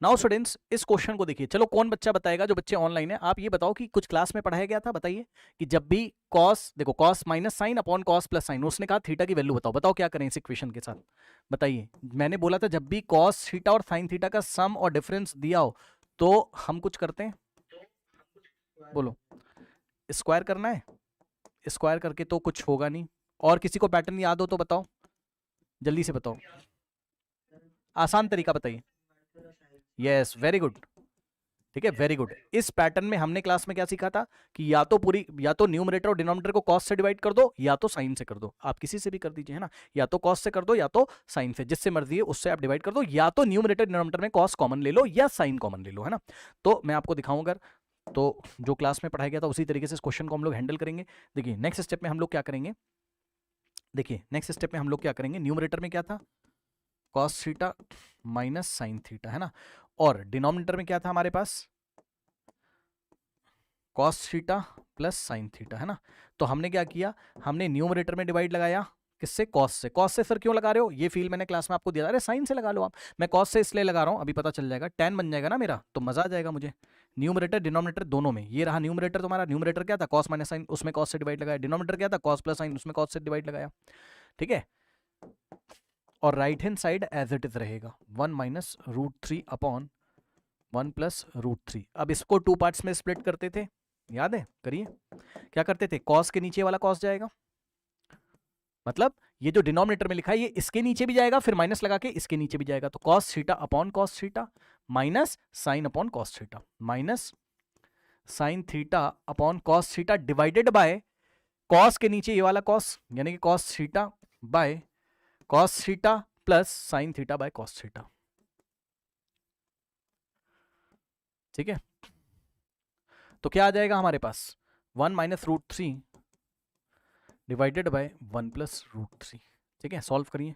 Now students इस question को देखिए, चलो कौन बच्चा बताएगा, जो बच्चे ऑनलाइन है आप ये बताओ कि कुछ क्लास में पढ़ाया गया था, बताइए कि जब भी कॉस, देखो cos minus sine upon cos plus sign, उसने कहा थीटा की वैल्यू बताओ, बताओ क्या करें इस इक्वेशन के साथ, बताइए। मैंने बोला था जब भी कॉस थीटा और साइन थीटा का सम और डिफरेंस दिया हो तो हम कुछ करते हैं, बोलो। स्क्वायर करना है, स्क्वायर करके तो कुछ होगा नहीं। और किसी को पैटर्न याद हो तो बताओ, जल्दी से बताओ, आसान तरीका बताइए। यस, वेरी गुड, ठीक है, वेरी गुड। इस पैटर्न में हमने क्लास में क्या सीखा था कि या तो न्यूमरेटर और डिनोमिनेटर को कॉस से डिवाइड कर दो या तो साइन से कर दो, आप किसी से भी कर दीजिए, है ना, या तो कॉस से कर दो या तो साइन से, जिससे मर्जी है उससे आप डिवाइड कर दो, या तो न्यूमरेटर डिनोमिनेटर में कॉस कॉमन ले लो या साइन कॉमन ले लो, है ना। तो मैं आपको दिखाऊं अगर, तो जो क्लास में पढ़ाया गया था उसी तरीके से इस क्वेश्चन को हम लोग हैंडल करेंगे। देखिए नेक्स्ट स्टेप में हम लोग क्या करेंगे, देखिए नेक्स्ट स्टेप में हम लोग क्या करेंगे, न्यूमरेटर में क्या था, cos theta minus sine theta, है ना, और डिनोमिनेटर में क्या था हमारे पास, cos theta plus sine theta, है ना। तो हमने क्या किया, हमने न्यूमरेटर में डिवाइड लगाया किससे, कॉस से। कॉस से सर क्यों लगा रहे हो, ये फील मैंने क्लास में आपको दिया, अरे साइन से लगा लो आप। मैं कॉस से इसलिए लगा रहा हूं, अभी पता चल जाएगा, tan बन जाएगा ना मेरा, तो मजा आ जाएगा मुझे। न्यूमरेटर डिनोमिनेटर दोनों में, ये रहा न्यूमरेटर तुम्हारा, न्यूमरेटर क्या था कॉस माइनस साइन, उसमें कॉस से डिवाइड लगाया, डिनोमिनेटर क्या था कॉस प्लस साइन, उसमें कॉस से डिवाइड लगाया, ठीक है। और right hand side as it is रहेगा 1 minus root three upon 1 plus root three. अब इसको टू पार्ट्स में स्प्लिट करते थे, याद है, करिए। क्या करते थे, कॉस के नीचे वाला कॉस जाएगा, मतलब ये जो डिनोमिनेटर में लिखा है ये इसके नीचे भी जाएगा, फिर माइनस लगा के इसके नीचे भी जाएगा, तो cos theta upon cos theta minus sine upon cos theta, minus sine theta upon cos theta divided by cos के नीचे ये वाला कॉस, यानी कि cos theta by cos theta plus sine theta by cos theta, ठीक है। तो क्या आ जाएगा हमारे पास, 1 minus root three divided by 1 plus root three, ठीक है। सॉल्व करिए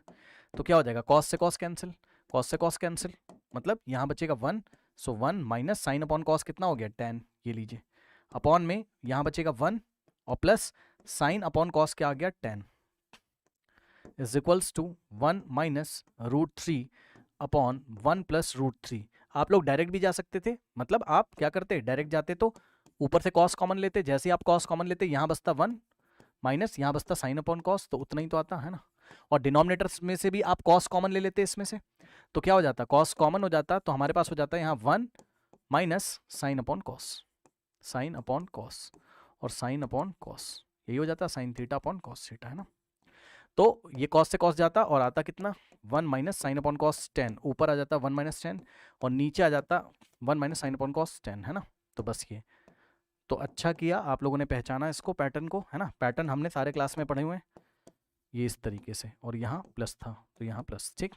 तो क्या हो जाएगा, कॉस से कॉस कैंसिल, कॉस से कॉस कैंसिल, मतलब यहाँ बचेगा 1, सो 1 माइनस साइन अपॉन कॉस कितना हो गया tan, ये लीजिए, अपॉन में यहाँ बचेगा 1 और प्लस साइन अपॉन कॉस क्या आ गया tan, is equals to 1 minus root three upon 1 plus root three. आप लोग डायरेक्ट भी जा सकते थे, मतलब आप क्या करते, डायरेक्ट जाते तो ऊपर से कॉस कॉमन लेते, जैसे आप कॉस कॉमन लेते यहाँ बचता 1 माइनस यहाँ बचता साइन अपॉन कॉस, तो उतना ही तो आता है ना। और डिनोमिनेटर में से भी आप कॉस कॉमन ले लेते इसमें से, तो क्या हो जाता, कॉस कॉमन हो जाता, तो हमारे पास हो जाता है यहाँ 1 minus sine upon cos, sign upon cos और साइन अपॉन कॉस, यही हो जाता sign theta upon cos theta, है ना। तो ये कॉस से कॉस जाता और आता कितना, 1 माइनस साइन अपॉन कॉस 10, ऊपर आ जाता 1 माइनस 10 और नीचे आ जाता 1 माइनस साइन अपॉन कॉस 10, है ना। तो बस ये, तो अच्छा किया आप लोगों ने पहचाना इसको, पैटर्न को, है ना। पैटर्न हमने सारे क्लास में पढ़े हुए हैं, ये इस तरीके से, और यहाँ प्लस था तो यहाँ प्लस, ठीक,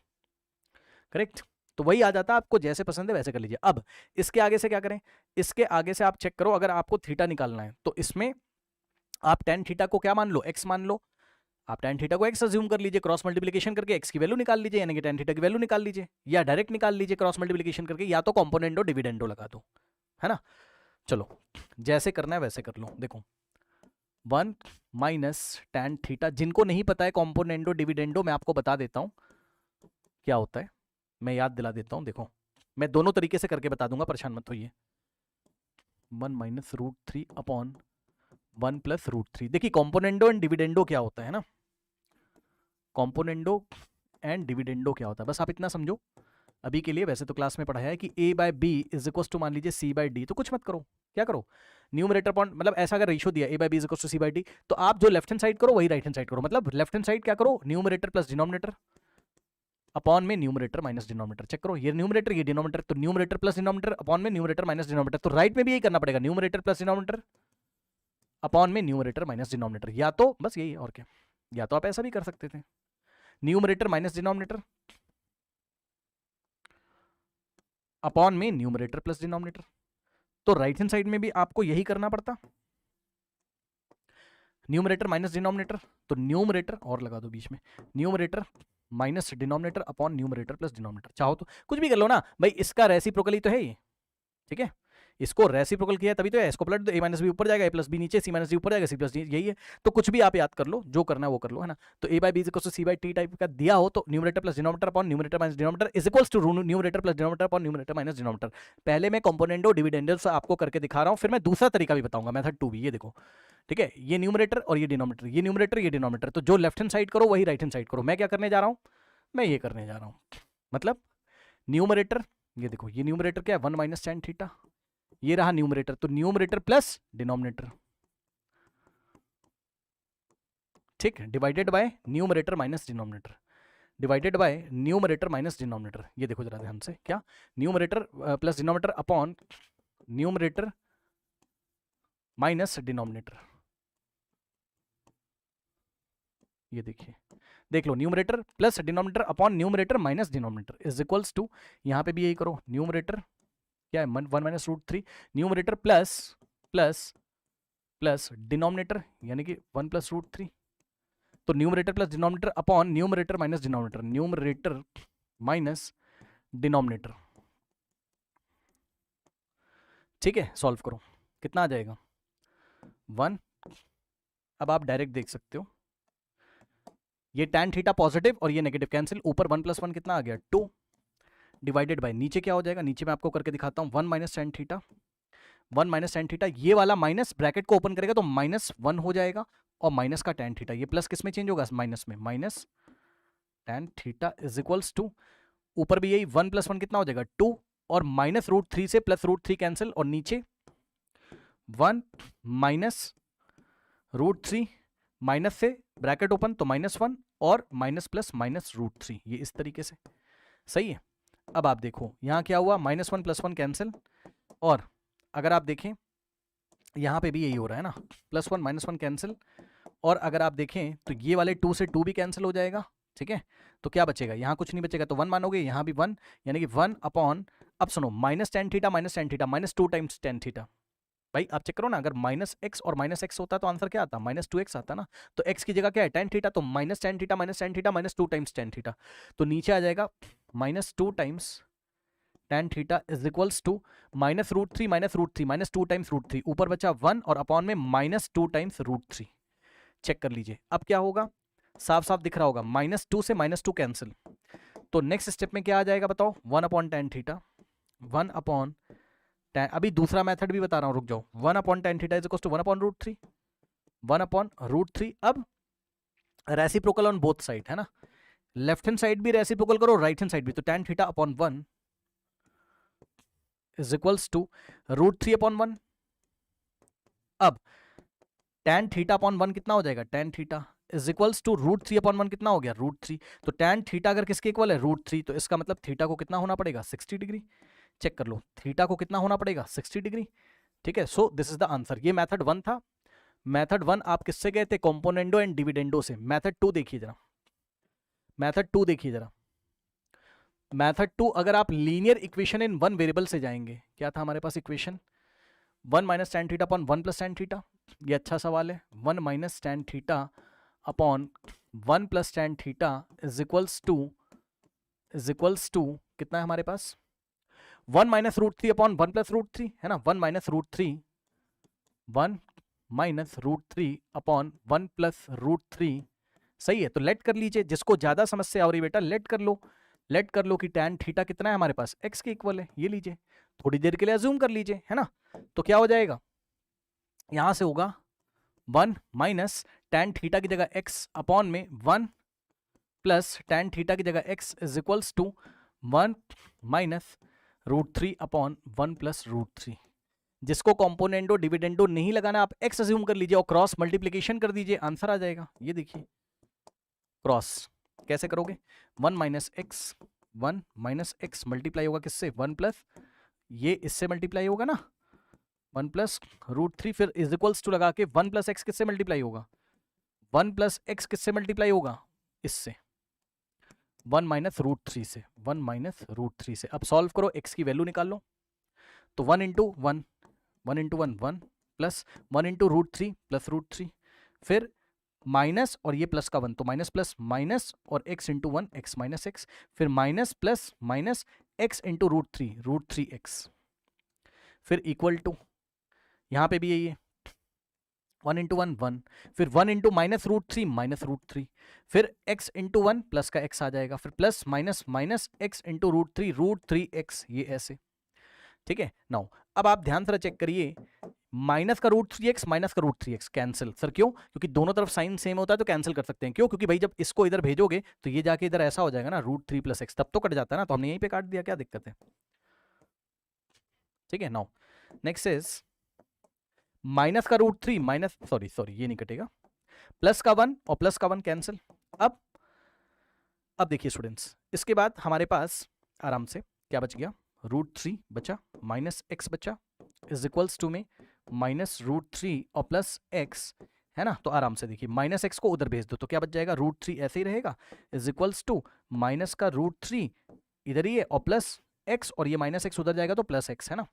करेक्ट। तो वही आ जाता, आपको जैसे पसंद है वैसे कर लीजिए। अब इसके आगे से क्या करें, इसके आगे से आप चेक करो, अगर आपको थीटा निकालना है तो इसमें आप tan थीटा को क्या मान लो, x मान लो, आप tan थीटा को x अज्यूम कर लीजिए, क्रॉस मल्टीप्लिकेशन करके x की वैल्यू निकाल लीजिए, यानी कि tan थीटा की वैल्यू निकाल लीजिए, या डायरेक्ट निकाल लीजिए क्रॉस मल्टीप्लिकेशन करके, या तो कॉम्पोनेंडो डिविडेंडो लगा दो, है ना। चलो जैसे करना है वैसे कर लो, देखो 1 माइनस tan थीटा, जिनको नहीं पता है कॉम्पोनेंडो डिविडेंडो, मैं आपको बता देता हूं क्या होता है, मैं याद दिला देता हूं। देखो मैं दोनों तरीके से करके बता दूंगा, परेशान मत होइए। 1 minus root three upon 1 plus root three, देखिए कॉम्पोनेंडो एंड डिविडेंडो क्या होता है ना, कॉम्पोनेंडो एंड डिविडेंडो क्या होता है, बस आप इतना समझो अभी के लिए। वैसे तो क्लास में पढ़ाया है कि a by B is equal to मान लीजिए c बाय डी, तो कुछ मत करो, क्या करो, न्यूमरेटर पॉइंट, मतलब ऐसा अगर रेशियो दिया a by B is equal to c by D, तो आप जो लेफ्ट हैंड साइड करो वही राइट हैंड साइड करो, मतलब लेफ्ट हैंड साइड क्या करो, न्यूमरेटर प्लस डिनोमिनेटर अपॉन में न्यूमरेटर माइनस डिनोमिनेटर, चेक करो, ये न्यूमरेटर ये डिनोमिनेटर, तो न्यूमरेटर प्लस डिनोमिनेटर अपॉन में न्यूमरेटर माइनस डिनोमिनेटर, तो राइट में भी यही करना पड़ेगा, न्यूमरेटर प्लस डिनोमिनेटर अपॉन में न्यूमरेटर माइनस डिनोमिनेटर, या तो बस यही और क्या, या तो आप ऐसा भी कर सकते थे, न्यूमरेटर माइनस डिनोमिनेटर अपॉन में न्यूमरेटर प्लस डिनोमिनेटर, तो राइट हैंड साइड में भी आपको यही करना पड़ता, न्यूमरेटर माइनस डिनोमिनेटर, तो न्यूमरेटर और लगा दो बीच में, numerator minus denominator upon numerator plus denominator, चाहो तो कुछ भी कर लो ना भाई, इसका रेसिप्रोकली तो है ये, ठीक है, इसको रेसिप्रोकल किया है तभी तो है, इसको पलट दो, a माइनस बी ऊपर जाएगा, a प्लस बी नीचे, c माइनस डी ऊपर जाएगा, c प्लस डी, यही है। तो कुछ भी आप याद कर लो, जो करना है वो कर लो, है ना। तो a by B is equal to c by T type का दिया हो तो numerator plus denominator upon numerator minus denominator is equals to numerator plus denominator upon numerator minus denominator. पहले मैं कंपोनेंडो डिविडेंडो से आपको करके दिखा रहा हूँ, फिर मैं दूसरा तरीका भी बताऊंगा, मेथड 2 भी। ये देखो, ठीक है, ये न्यूमरेटर और ये डिनोमिनेटर, ये न्यूमरेटर ये डिनोमिनेटर, तो जो लेफ्ट हैंड साइड करो वही राइट हैंड साइड करो। मैं क्या करने जा रहा हूँ, मैं ये करने जा रहा हूँ, मतलब न्यूमरेटर, ये देखो ये न्यूमरेटर क्या है 1 माइनस टेन थीटा, ये रहा न्यूमरेटर, तो न्यूमरेटर प्लस डिनोमिनेटर, ठीक, divided by numerator minus denominator, divided by numerator minus denominator. ये देखो जरा ध्यान से, क्या numerator plus denominator upon numerator minus denominator. ये देखिए, देख लो, numerator plus denominator upon numerator minus denominator is equals to, यहां पे भी यही करो, न्यूमरेटर क्या है 1 minus root 3, numerator plus plus plus denominator यानी कि 1 प्लस रूट 3, तो numerator plus denominator upon numerator minus denominator, numerator minus denominator, ठीक है। सॉल्व करो, कितना आ जाएगा 1। अब आप डायरेक्ट देख सकते हो, ये tan थीटा पॉजिटिव और ये नेगेटिव कैंसिल, ऊपर 1 प्लस 1 कितना आ गया 2, डिवाइडेड बाय नीचे क्या हो जाएगा, नीचे मैं आपको करके दिखाता हूँ 1 minus tan theta, 1 minus tan theta, ये वाला माइनस ब्रैकेट को ओपन करेगा तो माइनस 1 हो जाएगा, और माइनस का tan थीटा, ये प्लस किस में चेंज होगा, माइनस में, minus tan theta is equals to, ऊपर भी यही 1 प्लस 1 कितना हो जाएगा 2, और माइनस रूट 3 से प्लस रूट 3 कैंसिल, और नीचे 1 माइनस रूट 3, माइनस से ब्रैकेट ओपन तो -1 और माइनस प्लस माइनस रूट 3, ये इस तरीके से, सही है। अब आप देखो यहाँ क्या हुआ, -1 प्लस 1 कैंसिल, और अगर आप देखें यहाँ पे भी यही हो रहा है ना, +1 -1 कैंसिल, और अगर आप देखें तो ये वाले 2 से 2 भी कैंसिल हो जाएगा, ठीक है। तो क्या बचेगा, यहाँ कुछ नहीं बचेगा, तो 1 मानोगे, यहाँ भी 1, यानी कि 1 अपॉन, अब सुनो, minus tan theta -2 times tan theta, भाई आप चेक करो ना, अगर -x और -x होता तो आंसर क्या आता, -2x आता ना, तो x की जगह क्या है tan थीटा, तो -tan theta -2 times tan theta, तो नीचे आ जाएगा -2 times tan theta is equals to -√3 -2 times √3, ऊपर बचा 1 और अपॉन में -2 टाइम्स √3। चेक कर लीजिए, अब क्या होगा, साफ साफ दिख रहा होगा, -2 से -2 कैंसिल, तो नेक्स्ट स्टेप में क्या आ जाएगा बताओ, 1 अपॉन tan थीटा, 1 अपॉन, अभी दूसरा मेथड भी बता रहा हूं, रुक जाओ, 1 upon tan theta is equal to 1 upon √3, 1 upon √3। अब रेसिप्रोकल ऑन बोथ साइड है ना, लेफ्ट हैंड साइड भी रेसिप्रोकल करो, राइट हैंड साइड भी, तो tan theta upon 1 is equals to √3 upon 1। अब tan थीटा अपॉन 1 कितना हो जाएगा, tan theta is equals to √3 upon 1 कितना हो गया, √3, तो tan थीटा अगर किसके इक्वल है, √3, तो इसका मतलब थीटा को कितना होना पड़ेगा, 60 डिग्री। चेक कर लो, थीटा को कितना होना पड़ेगा, 60 डिग्री, ठीक है। So this is the answer. ये मेथड 1 था। मेथड 1 आप किससे गए थे, कंपोनेंडो एंड डिविडेंडो से। मेथड 2 देखिए जरा, मेथड 2 देखिए जरा, मेथड 2 अगर आप linear equation in one variable से जाएंगे, क्या था हमारे पास equation, 1 minus tan theta upon 1 plus tan theta, ये अच्छा सवाल है, 1 minus tan theta upon 1 plus tan theta is equals to कितना है हमारे पास, 1 माइनस √3 अपॉन 1 प्लस √3 है ना, 1 माइनस √3 अपॉन 1 प्लस √3, सही है। तो लेट कर लीजिए, जिसको ज्यादा समस्या हो रही बेटा लेट कर लो कि tan थीटा कितना है हमारे पास, x के इक्वल है, ये लीजिए, थोड़ी देर के लिए अज्यूम कर लीजिए, है ना। तो क्या हो जाएगा, यहां से होगा 1 माइनस tan थीटा की जगह x अपॉन में 1 प्लस tan थीटा की जगह x is equals to 1 minus √3 upon 1 plus √3। जिसको कॉम्पोनेंडो डिविडेंडो नहीं लगाना, आप x अज्यूम कर लीजिए और क्रॉस मल्टीप्लीकेशन कर दीजिए, आंसर आ जाएगा। ये देखिए क्रॉस कैसे करोगे, 1 माइनस एक्स मल्टीप्लाई होगा किससे, 1 प्लस, ये इससे मल्टीप्लाई होगा ना, 1 प्लस √3, फिर इज इक्वल्स टू लगा के 1 प्लस एक्स किससे मल्टीप्लाई होगा, 1 प्लस एक्स किससे मल्टीप्लाई होगा, इससे 1 माइनस √3 से, 1 माइनस √3 से। अब सॉल्व करो, x की वैल्यू निकाल लो, तो 1 इंटू 1 1 प्लस 1 इंटू √3 प्लस √3, फिर माइनस और ये प्लस का 1, तो माइनस प्लस माइनस और x into 1 x minus x, फिर minus plus minus x into √3 √3x, फिर इक्वल टू, यहाँ पे भी यही है 1 इंटू 1 1, फिर 1 इंटू -√3 -√3, फिर x इंटू 1 प्लस का x आ जाएगा, फिर plus minus minus x into √3 ये ऐसे। ठीक है, नाउ अब आप ध्यान से चेक करिए, माइनस का √3x माइनस का √3x कैंसिल। सर क्यों? क्योंकि दोनों तरफ साइन सेम होता है तो कैंसिल कर सकते हैं। क्यों? क्योंकि भाई जब इसको इधर भेजोगे तो ये जाके इधर ऐसा हो जाएगा ना √3 + x, तब तो कट जाता है ना, तो हमने यहीं पे काट दिया, क्या दिक्कत है? ठीक है, नाउ नेक्स्ट इज माइनस का √3 माइनस सॉरी ये नहीं कटेगा, प्लस का 1 और प्लस का 1 कैंसिल। अब देखिए स्टूडेंट्स, इसके बाद हमारे पास आराम से क्या बच गया, √3 बचा, माइनस x बचा, इज इक्वल्स टू में -√3 और प्लस x, है ना। तो आराम से देखिए, माइनस x को उधर भेज दो तो क्या बच जाएगा, √3 ऐसे ही रहेगा, इज इक्वल्स टू माइनस का √3 इधर ही है और प्लस x, और ये माइनस x उधर जाएगा तो प्लस x, है ना।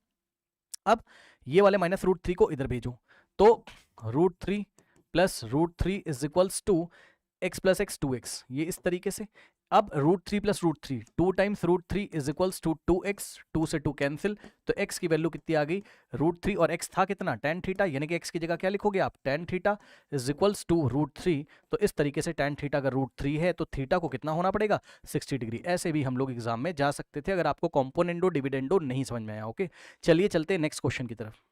अब ये वाले -√3 को इधर भेजो तो √3 plus √3 is equals to x plus x 2x, ये इस तरीके से। अब √3 plus √3 2 times √3 is equals to 2x, 2 से 2 कैंसिल, तो x की वैल्यू कितनी आ गई, √3 और x था कितना, tan थीटा, यानी कि x की जगह क्या लिखोगे आप, tan theta is equals to √3। तो इस तरीके से tan थीटा अगर √3 है तो थीटा को कितना होना पड़ेगा, 60 डिग्री। ऐसे भी हम लोग एग्जाम में जा सकते थे अगर आपको कॉम्पोनेंडो डिविडेंडो नहीं समझ में आया। ओके, चलिए चलते हैं नेक्स्ट क्वेश्चन की तरफ।